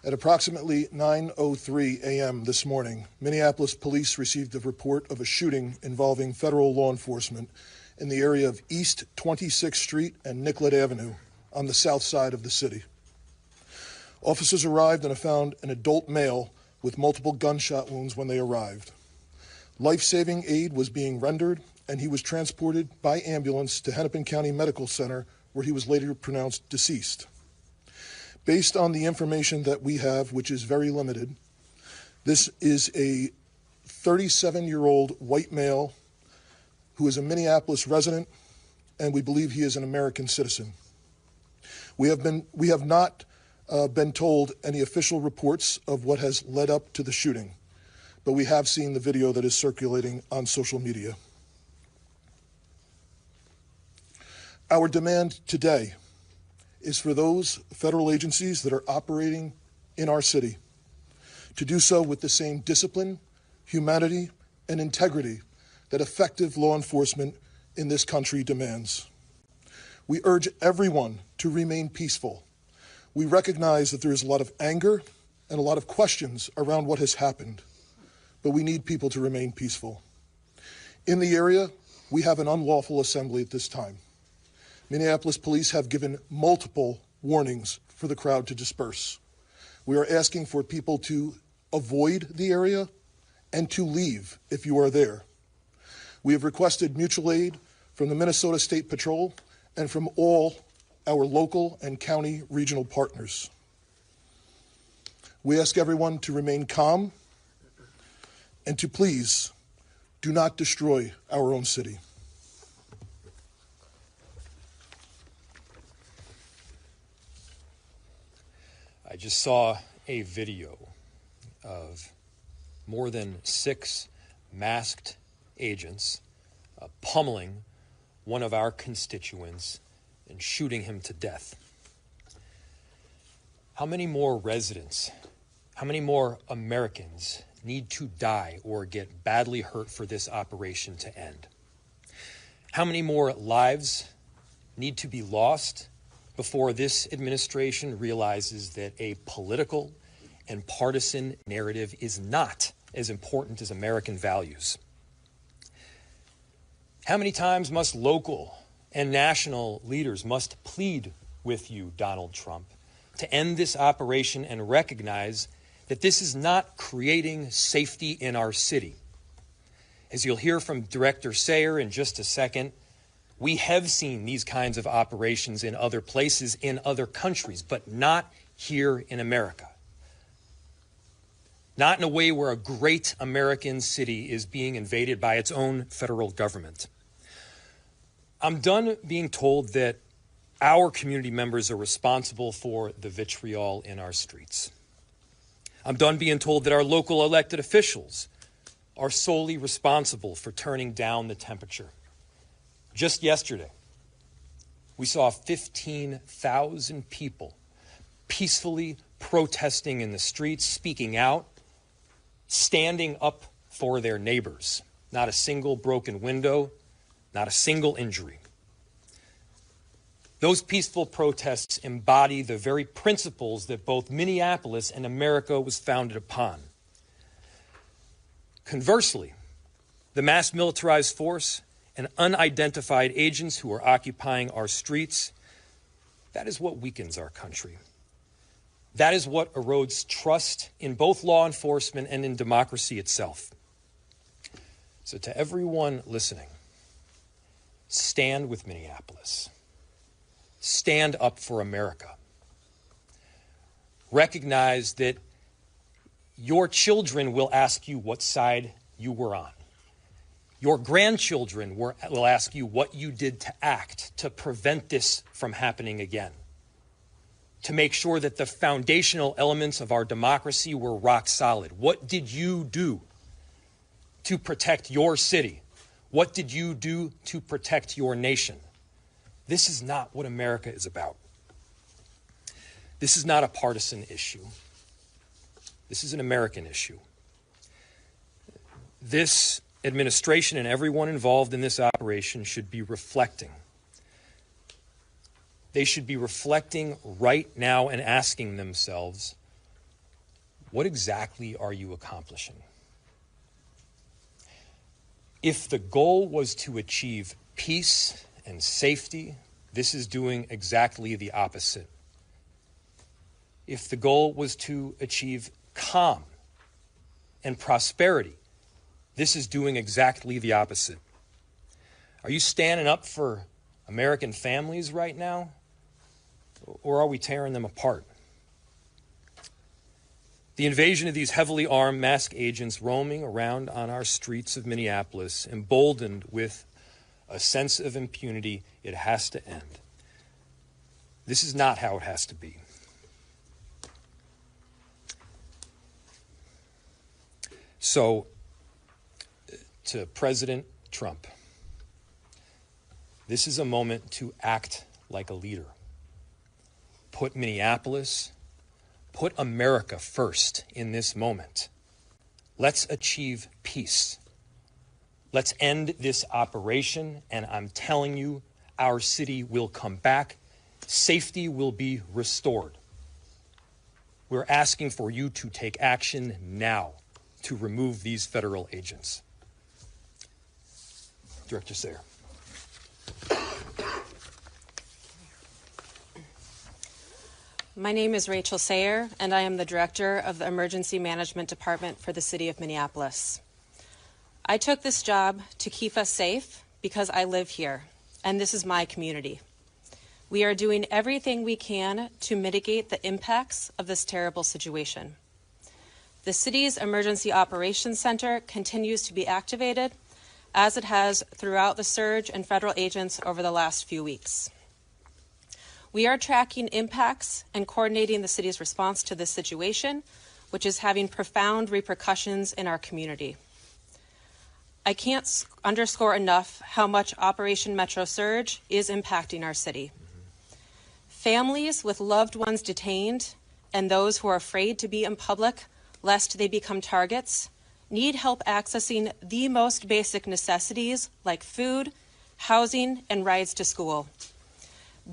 At approximately 9:03 a.m. this morning, Minneapolis police received a report of a shooting involving federal law enforcement in the area of East 26th Street and Nicollet Avenue on the south side of the city. Officers arrived and found an adult male with multiple gunshot wounds when they arrived. Life-saving aid was being rendered, and he was transported by ambulance to Hennepin County Medical Center, where he was later pronounced deceased. Based on the information that we have, which is very limited, this is a 37-year-old white male who is a Minneapolis resident, and we believe he is an American citizen. We have not been told any official reports of what has led up to the shooting, but we have seen the video that is circulating on social media. Our demand today is for those federal agencies that are operating in our city to do so with the same discipline, humanity, and integrity that effective law enforcement in this country demands. We urge everyone to remain peaceful. We recognize that there is a lot of anger and a lot of questions around what has happened, but we need people to remain peaceful. In the area, we have an unlawful assembly at this time. Minneapolis police have given multiple warnings for the crowd to disperse. We are asking for people to avoid the area and to leave if you are there. We have requested mutual aid from the Minnesota State Patrol and from all our local and county regional partners. We ask everyone to remain calm and to please do not destroy our own city. I just saw a video of more than 6 masked agents pummeling one of our constituents and shooting him to death. How many more residents, how many more Americans need to die or get badly hurt for this operation to end? How many more lives need to be lost before this administration realizes that a political and partisan narrative is not as important as American values? How many times must local and national leaders must plead with you, Donald Trump, to end this operation and recognize that this is not creating safety in our city? As you'll hear from Director Sayre in just a second, we have seen these kinds of operations in other places, in other countries, but not here in America. Not in a way where a great American city is being invaded by its own federal government. I'm done being told that our community members are responsible for the vitriol in our streets. I'm done being told that our local elected officials are solely responsible for turning down the temperature. Just yesterday, we saw 15,000 people peacefully protesting in the streets, speaking out, standing up for their neighbors. Not a single broken window, not a single injury. Those peaceful protests embody the very principles that both Minneapolis and America was founded upon. Conversely, the mass militarized force and unidentified agents who are occupying our streets, that is what weakens our country. That is what erodes trust in both law enforcement and in democracy itself. So to everyone listening, stand with Minneapolis. Stand up for America. Recognize that your children will ask you what side you were on. Your grandchildren will ask you what you did to act to prevent this from happening again, to make sure that the foundational elements of our democracy were rock solid. What did you do to protect your city? What did you do to protect your nation? This is not what America is about. This is not a partisan issue. This is an American issue. This administration and everyone involved in this operation should be reflecting. They should be reflecting right now and asking themselves, what exactly are you accomplishing? If the goal was to achieve peace and safety, this is doing exactly the opposite. If the goal was to achieve calm and prosperity, this is doing exactly the opposite. Are you standing up for American families right now, or are we tearing them apart? The invasion of these heavily armed masked agents roaming around on our streets of Minneapolis, emboldened with a sense of impunity, it has to end. This is not how it has to be. So, to President Trump, this is a moment to act like a leader. Put Minneapolis, put America first in this moment. Let's achieve peace. Let's end this operation, and I'm telling you, our city will come back. Safety will be restored. We're asking for you to take action now to remove these federal agents. Director Sayre. My name is Rachel Sayre, and I am the Director of the Emergency Management Department for the City of Minneapolis. I took this job to keep us safe because I live here, and this is my community. We are doing everything we can to mitigate the impacts of this terrible situation. The city's Emergency Operations Center continues to be activated, as it has throughout the surge in federal agents over the last few weeks. We are tracking impacts and coordinating the city's response to this situation, which is having profound repercussions in our community. I can't underscore enough how much Operation Metro Surge is impacting our city. Families with loved ones detained and those who are afraid to be in public lest they become targets need help accessing the most basic necessities like food, housing, and rides to school.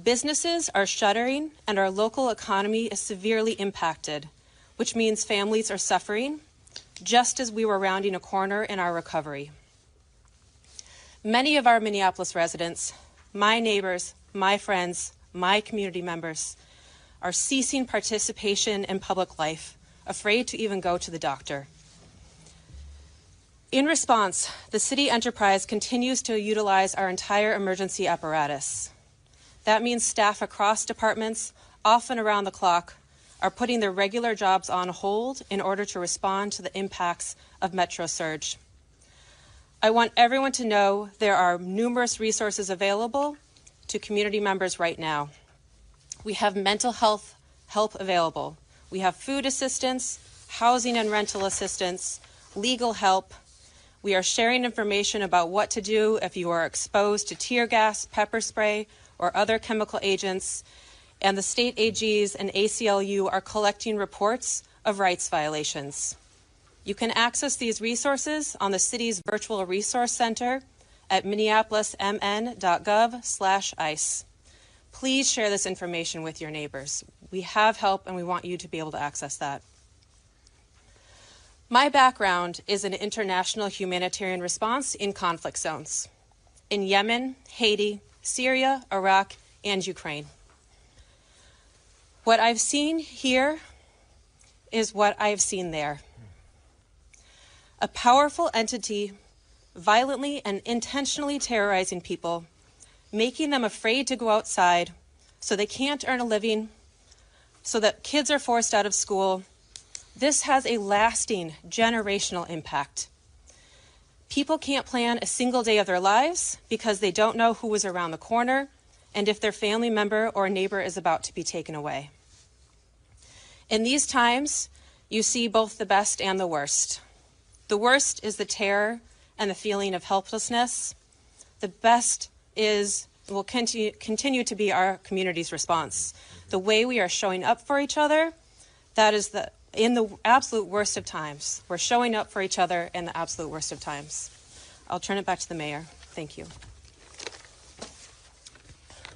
Businesses are shuttering and our local economy is severely impacted, which means families are suffering, just as we were rounding a corner in our recovery. Many of our Minneapolis residents, my neighbors, my friends, my community members, are ceasing participation in public life, afraid to even go to the doctor. In response, the city enterprise continues to utilize our entire emergency apparatus. That means staff across departments, often around the clock, are putting their regular jobs on hold in order to respond to the impacts of Metro Surge. I want everyone to know there are numerous resources available to community members right now. We have mental health help available. We have food assistance, housing and rental assistance, legal help. We are sharing information about what to do if you are exposed to tear gas, pepper spray, or other chemical agents, and the state AGs and ACLU are collecting reports of rights violations. You can access these resources on the city's virtual resource center at minneapolismn.gov/ICE. Please share this information with your neighbors. We have help and we want you to be able to access that. My background is in international humanitarian response in conflict zones in Yemen, Haiti, Syria, Iraq, and Ukraine. What I've seen here is what I've seen there. A powerful entity violently and intentionally terrorizing people, making them afraid to go outside so they can't earn a living, so that kids are forced out of school. This has a lasting generational impact. People can't plan a single day of their lives because they don't know who is around the corner and if their family member or neighbor is about to be taken away. In these times, you see both the best and the worst. The worst is the terror and the feeling of helplessness. The best will continue to be our community's response. The way we are showing up for each other, that is in the absolute worst of times. We're showing up for each other in the absolute worst of times. I'll turn it back to the mayor. Thank you.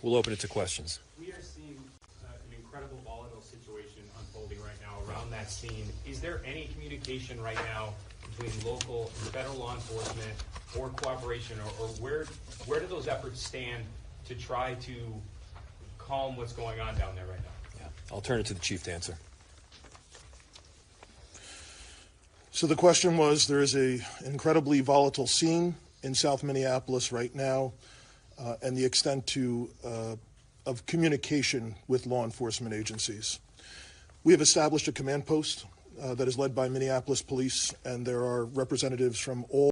We'll open it to questions. We are seeing an incredible volatile situation unfolding right now around that that scene. Is there any communication right now between local and federal law enforcement or cooperation, or where do those efforts stand to try to calm what's going on down there right now? Yeah. I'll turn it to the chief to answer. So the question was, there is an incredibly volatile scene in South Minneapolis right now, and the extent of communication with law enforcement agencies. We have established a command post that is led by Minneapolis Police, and there are representatives from all